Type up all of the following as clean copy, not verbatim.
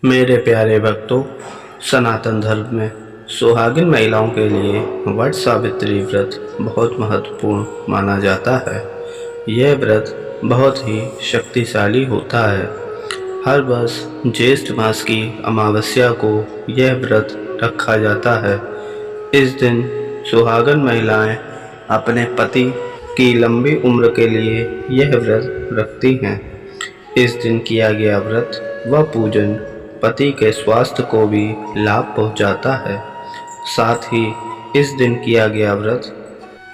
मेरे प्यारे भक्तों, सनातन धर्म में सुहागिन महिलाओं के लिए वट सावित्री व्रत बहुत महत्वपूर्ण माना जाता है। यह व्रत बहुत ही शक्तिशाली होता है। हर वर्ष ज्येष्ठ मास की अमावस्या को यह व्रत रखा जाता है। इस दिन सुहागन महिलाएं अपने पति की लंबी उम्र के लिए यह व्रत रखती हैं। इस दिन किया गया व्रत व पूजन पति के स्वास्थ्य को भी लाभ पहुंचाता है। साथ ही इस दिन किया गया व्रत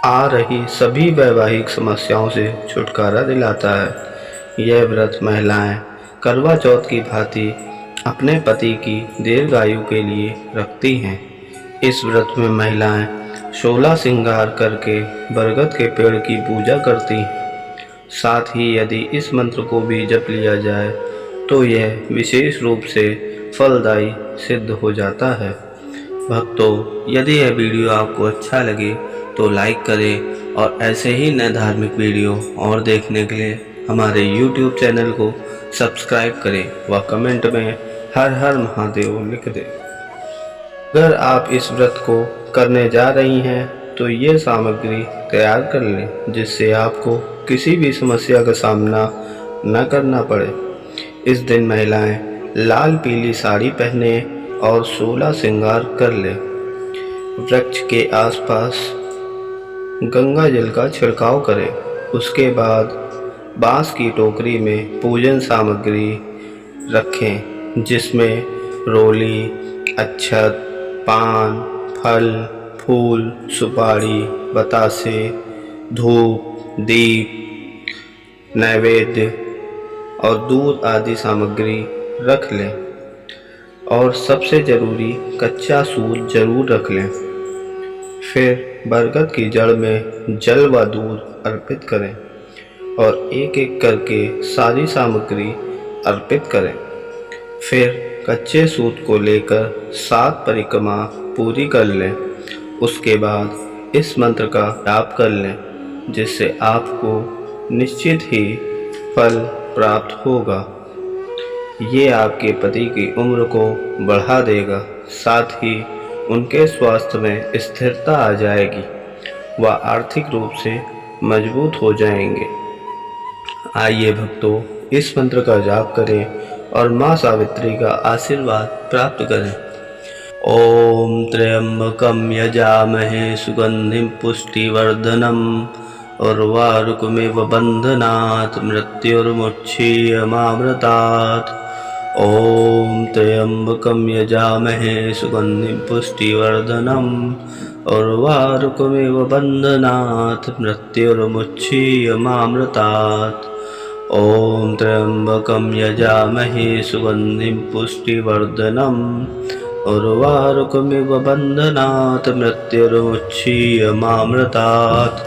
आ रही सभी वैवाहिक समस्याओं से छुटकारा दिलाता है। यह व्रत महिलाएं करवा चौथ की भांति अपने पति की दीर्घायु के लिए रखती हैं। इस व्रत में महिलाएं 16 श्रृंगार करके बरगद के पेड़ की पूजा करती हैं। साथ ही यदि इस मंत्र को भी जप लिया जाए तो यह विशेष रूप से फलदायी सिद्ध हो जाता है। भक्तों, यदि यह वीडियो आपको अच्छा लगे तो लाइक करें और ऐसे ही नए धार्मिक वीडियो और देखने के लिए हमारे YouTube चैनल को सब्सक्राइब करें व कमेंट में हर हर महादेव लिख दें। अगर आप इस व्रत को करने जा रही हैं तो ये सामग्री तैयार कर लें, जिससे आपको किसी भी समस्या का सामना न करना पड़े। इस दिन महिलाएं लाल पीली साड़ी पहने और 16 श्रृंगार कर लें। वृक्ष के आसपास गंगा जल का छिड़काव करें। उसके बाद बांस की टोकरी में पूजन सामग्री रखें, जिसमें रोली, अक्षत, पान, फल, फूल, सुपारी, बतासे, धूप, दीप, नैवेद्य और दूध आदि सामग्री रख लें। और सबसे ज़रूरी कच्चा सूत जरूर रख लें। फिर बरगद की जड़ में जल व दूध अर्पित करें और एक एक करके सारी सामग्री अर्पित करें। फिर कच्चे सूत को लेकर 7 परिक्रमा पूरी कर लें। उसके बाद इस मंत्र का जाप कर लें, जिससे आपको निश्चित ही फल प्राप्त होगा। ये आपके पति की उम्र को बढ़ा देगा, साथ ही उनके स्वास्थ्य में स्थिरता आ जाएगी व आर्थिक रूप से मजबूत हो जाएंगे। आइए भक्तों, इस मंत्र का जाप करें और माँ सावित्री का आशीर्वाद प्राप्त करें। ओम त्र्यंबकं यजामहे सुगंधिं पुष्टिवर्धनम् उर्वारुकमिव बन्धनात् मृत्युर्मुक्षीयमामृतात्। ओम त्र्यंबकं यजामहे सुगंधिं पुष्टिवर्धनम् उर्वारुकमिव बन्धनात् मृत्युर्मुक्षीयमामृतात्। ओम त्र्यंबकं यजामहे सुगंधिं पुष्टिवर्धनम् उर्वारुकमिव बन्धनात् मृत्युर्मुक्षीयमामृतात्।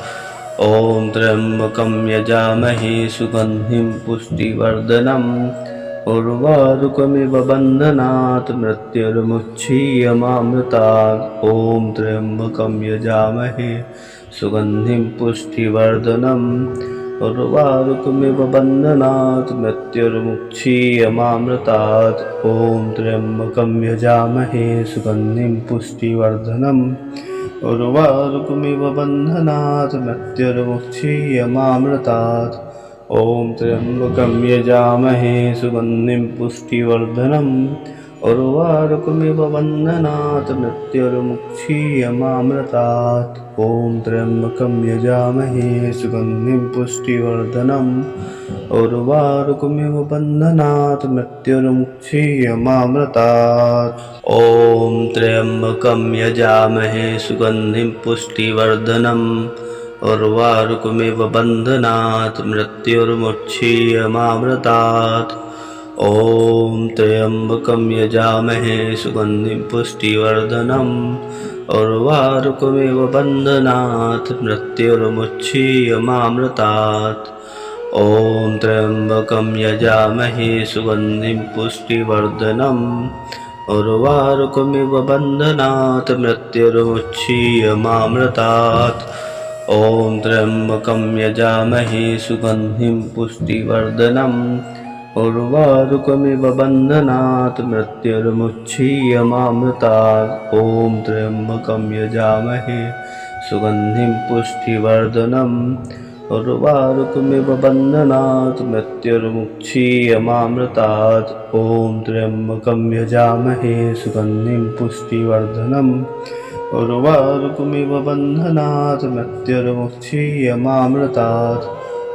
ओम त्र्यंबकं यजामहे सुगंधिं पुष्टिवर्धनम् उर्वारुकमिव बन्धनात् मृत्युर्मुक्षीयमामृतात्। ओम त्र्यंबकं यजामहे सुगंधिं पुष्टिवर्धनम् उर्वारुकमिव बन्धनात् मृत्युर्मुक्षीयमामृतात्। ओम त्र्यंबकं यजामहे सुगंधिं पुष्टिवर्धनम् उर्वारुकमिव बन्धनात् मृत्युर्मुक्षीयमामृतात्। ओम त्र्यंबकं यजामहे सुगंधिं पुष्टिवर्धनम् उर्वारुकमिव बन्धनात् मृत्युर्मुक्षीयमामृतात्। ओम त्र्यंबकं यजामहे सुगंधिं पुष्टिवर्धनम् उर्वारुकमिव बन्धनात् मृत्युर्मुक्षीयमामृतात्। ओम त्र्यंबकं यजामहे सुगंधिं पुष्टिवर्धनम् उर्वारुकमिव बन्धनात् मृत्युर्मुक्षीयमामृतात्। ओम त्र्यंबकं यजामहे सुगंधिं पुष्टिवर्धनम् उर्वारुकमिव बन्धनात् मृत्युर्मुक्षीयमामृतात्। ओम त्र्यंबकं यजामहे सुगंधिं पुष्टिवर्धनम् उर्वारुकमिव बन्धनात् मृत्युर्मुक्षीयमामृतात्। ओम त्र्यंबकं यजामहे सुगंधिं पुष्टिवर्धनम् उर्वारुकमिव बन्धनात् मृत्युर्मुच्छीयमामृतात्। ॐ त्र्यम्बकं यजामहे सुगन्धिं पुष्टिवर्धनम्। उर्वारुकमिव बन्धनात् मृत्युर्मुच्छीयमामृतात्। ॐ त्र्यम्बकं यजामहे सुगन्धिं पुष्टिवर्धनम्। उर्वारुकमिव बन्धनात् मृत्युर्मुच्छीयमामृतात्।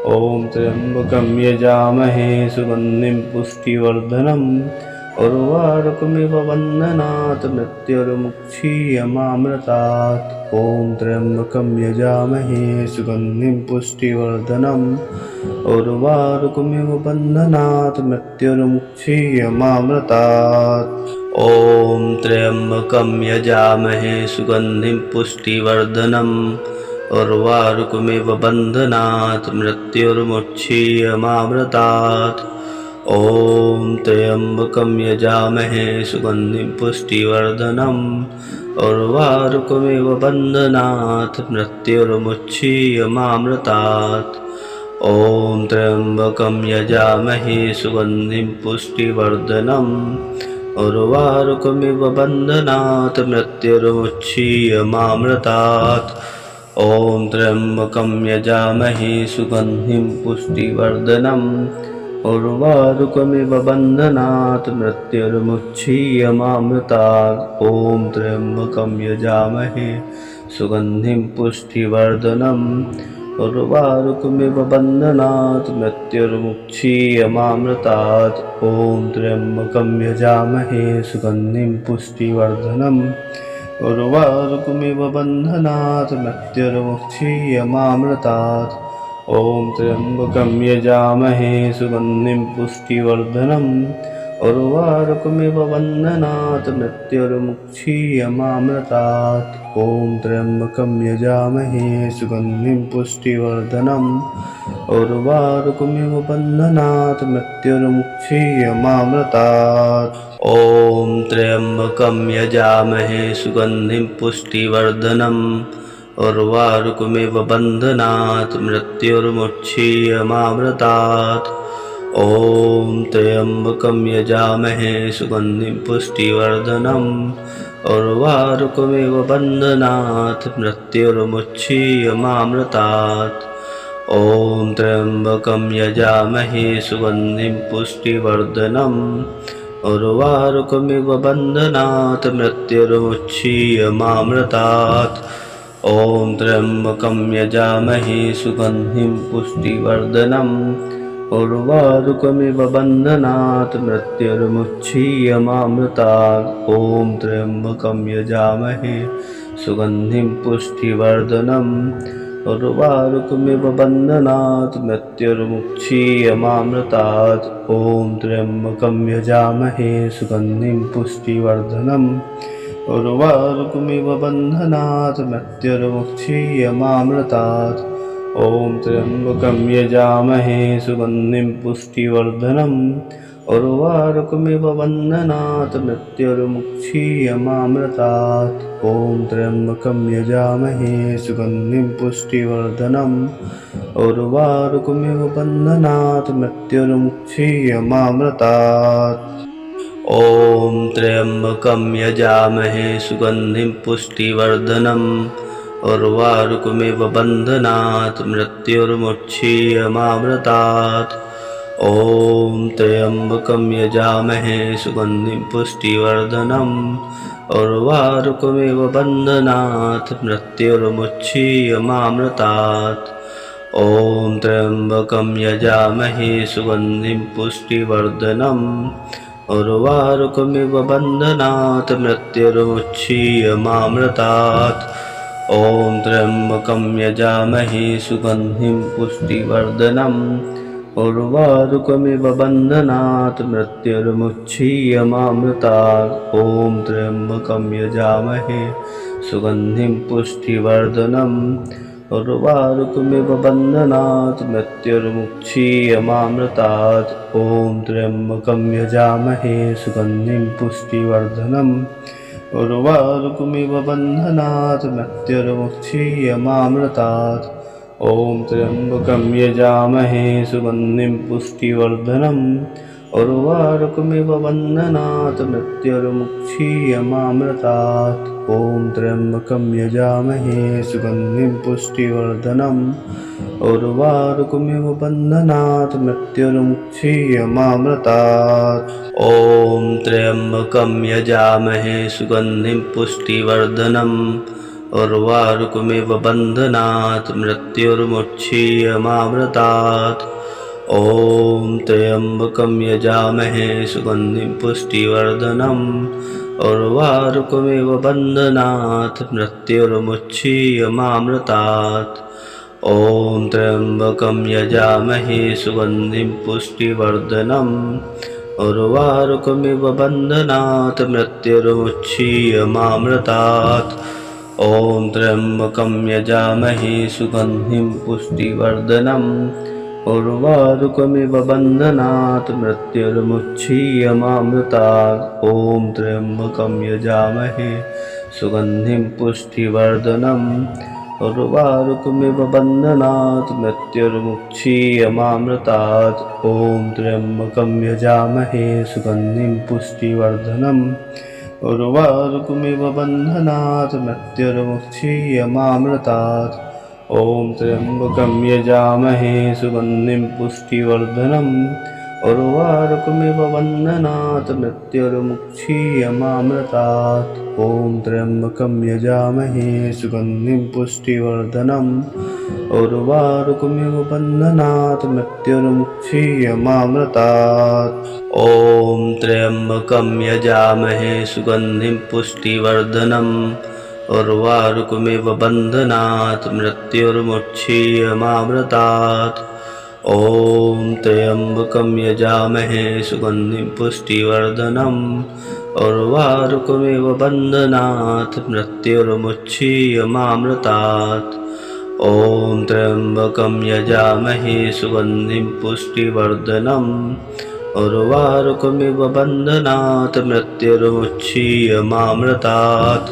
ॐ त्र्यम्बकं यजामहे सुगन्धिं पुष्टिवर्धनम्। उर्वारुकमिव बन्धनात् मृत्युर्मुच्छीयमामृतात्। ॐ त्र्यम्बकं यजामहे सुगन्धिं पुष्टिवर्धनम्। उर्वारुकमिव बन्धनात् मृत्युर्मुच्छीयमामृतात्। ॐ त्र्यम्बकं यजामहे सुगन्धिं पुष्टिवर्धनम्। उर्वारुकमिव बन्धनात् मृत्युर्मुच्छीयमामृतात्। ॐ त्र्यम्बकं यजामहे सुगन्धिं पुष्टिवर्धनम्। उर्वारुकमिव बन्धनात् मृत्युर्मुच्छीयमामृतात्। ॐ त्र्यम्बकं यजामहे सुगन्धिं पुष्टिवर्धनम्। उर्वारुकमिव बन्धनात् मृत्युर्मुच्छीयमामृतात्। ॐ त्र्यम्बकं यजामहे सुगन्धिं पुष्टिवर्धनम्। उर्वारुकमिव बन्धनात् मृत्युर्मुच्छीयमामृतात्। ॐ त्र्यम्बकं यजामहे सुगन्धिं पुष्टिवर्धनम्। उर्वारुकमिव बन्धनात् मृत्युर्मुच्छीयमामृतात्। ॐ त्र्यम्बकं यजामहे सुगन्धिं पुष्टिवर्धनम्। उर्वारुकमिव बन्धनात् मृत्युर्मुच्छीयमामृतात्। ॐ त्र्यम्बकं यजामहे सुगन्धिं पुष्टिवर्धनम्। उर्वारुकमिव बन्धनात् मृत्युर्मुच्छीयमामृतात्। ॐ त्र्यम्बकं यजामहे सुगन्धिं पुष्टिवर्धनम्। उर्वारुकमिव बन्धनात् मृत्युर्मुच्छीयमामृतात्। ॐ त्र्यम्बकं यजामहे सुगन्धिं पुष्टिवर्धनम्। उर्वारुकमिव बन्धनात् मृत्युर्मुच्छीयमामृतात्। ॐ त्र्यम्बकं यजामहे सुगन्धिं पुष्टिवर्धनम्। उर्वारुकमिव बन्धनात् मृत्युर्मुच्छीयमामृतात्। ॐ त्र्यम्बकं यजामहे सुगन्धिं पुष्टिवर्धनम्। उर्वारुकमिव बन्धनात् मृत्युर्मुच्छीयमामृतात्। ॐ त्र्यम्बकं यजामहे सुगन्धिं पुष्टिवर्धनम्। उर्वारुकमिव बन्धनात् मृत्युर्मुच्छीयमामृतात्। ॐ त्र्यम्बकं यजामहे सुगन्धिं पुष्टिवर्धनम्। उर्वारुकमिव बन्धनात् मृत्युर्मुच्छीयमामृतात्। ॐ त्र्यम्बकं यजामहे सुगन्धिं पुष्टिवर्धनम्। उर्वारुकमिव बन्धनात् मृत्युर्मुच्छीयमामृतात्। ॐ त्र्यम्बकं यजामहे सुगन्धिं पुष्टिवर्धनम्। उर्वारुकमिव बन्धनात् मृत्युर्मुच्छीयमामृतात्। ॐ त्र्यम्बकं यजामहे सुगन्धिं पुष्टिवर्धनम्। उर्वारुकमिव बन्धनात् मृत्युर्मुच्छीयमामृतात्। ॐ त्र्यम्बकं यजामहे सुगन्धिं पुष्टिवर्धनम्। उर्वारुकमिव बन्धनात् मृत्युर्मुच्छीयमामृतात्। ॐ त्र्यम्बकं यजामहे सुगन्धिं पुष्टिवर्धनम्। उर्वारुकमिव बन्धनात् मृत्युर्मुच्छीयमामृतात्। ॐ त्र्यम्बकं यजामहे सुगन्धिं पुष्टिवर्धनम्। उर्वारुकमिव बन्धनात् मृत्युर्मुच्छीयमामृतात्। ॐ त्र्यम्बकं यजामहे सुगन्धिं पुष्टिवर्धनम्। उर्वारुकमिव बन्धनात् मृत्युर्मुच्छीयमामृतात्। ॐ त्र्यम्बकं यजामहे सुगन्धिं पुष्टिवर्धनम्। उर्वारुकमिव बन्धनात् मृत्युर्मुच्छीयमामृतात्। ॐ त्र्यम्बकं यजामहे सुगन्धिं पुष्टिवर्धनम्। उर्वारुकमिव बन्धनात् मृत्युर्मुच्छीयमामृतात्। ॐ त्र्यम्बकं यजामहे सुगन्धिं पुष्टिवर्धनम्। उर्वारुकमिव बन्धनात् मृत्युर्मुक्षीयमामृतात्। ॐ त्र्यम्बकं यजामहे सुगन्धिं पुष्टिवर्धनम् उर्वारुकमिव बन्धनात् मृत्युर्मुक्षीयमामृतात्। ॐ त्र्यम्बकं यजामहे सुगन्धिं पुष्टिवर्धनम् उर्वारुकमिव बन्धनात् मृत्युर्मुक्षीयमामृतात्। ॐ त्र्यम्बकं यजामहे सुगन्धिं पुष्टिवर्धनम् उर्वारुकमिव बन्धनात् मृत्युर्मुक्षीयमामृतात्। ॐ त्र्यम्बकं यजामहे सुगन्धिं पुष्टिवर्धनम् उर्वारुकमिव बन्धनात् मृत्युर्मुक्षीयमामृतात्। ॐ त्र्यम्बकं यजामहे सुगन्धिं पुष्टिवर्धनम् उर्वारुकमिव बन्धनात् मृत्युर्मुक्षीयमामृतात्। ॐ त्र्यम्बकं यजामहे सुगन्धिं पुष्टिवर्धनम् उर्वारुकमिव बन्धनात् मृत्युर्मुक्षीयमामृतात्। ॐ त्र्यम्बकं यजामहे सुगन्धिं पुष्टिवर्धनम् उर्वारुकमिव बन्धनात् मृत्युर्मुक्षीयमामृतात्। ॐ त्र्यम्बकं यजामहे सुगन्धिं पुष्टिवर्धनम् उर्वारुकमिव बन्धनात् मृत्युर्मुक्षीयमामृतात्। ॐ त्र्यम्बकं यजामहे सुगन्धिं पुष्टिवर्धनम् उर्वारुकमिव बन्धनात् मृत्युर्मुक्षीयमामृतात्। ॐ त्र्यम्बकं यजामहे सुगन्धिं पुष्टिवर्धनम् उर्वारुकमिव बन्धनात् मृत्युर्मुक्षीयमामृतात्। ॐ त्र्यम्बकं यजामहे सुगन्धिं पुष्टिवर्धनम् उर्वारुकमिव बन्धनात् मृत्युर्मुक्षीयमामृतात्। ॐ त्र्यम्बकं यजामहे सुगन्धिं पुष्टिवर्धनम् उर्वारुकमिव बन्धनात् मृत्युर्मुक्षीयमामृतात्।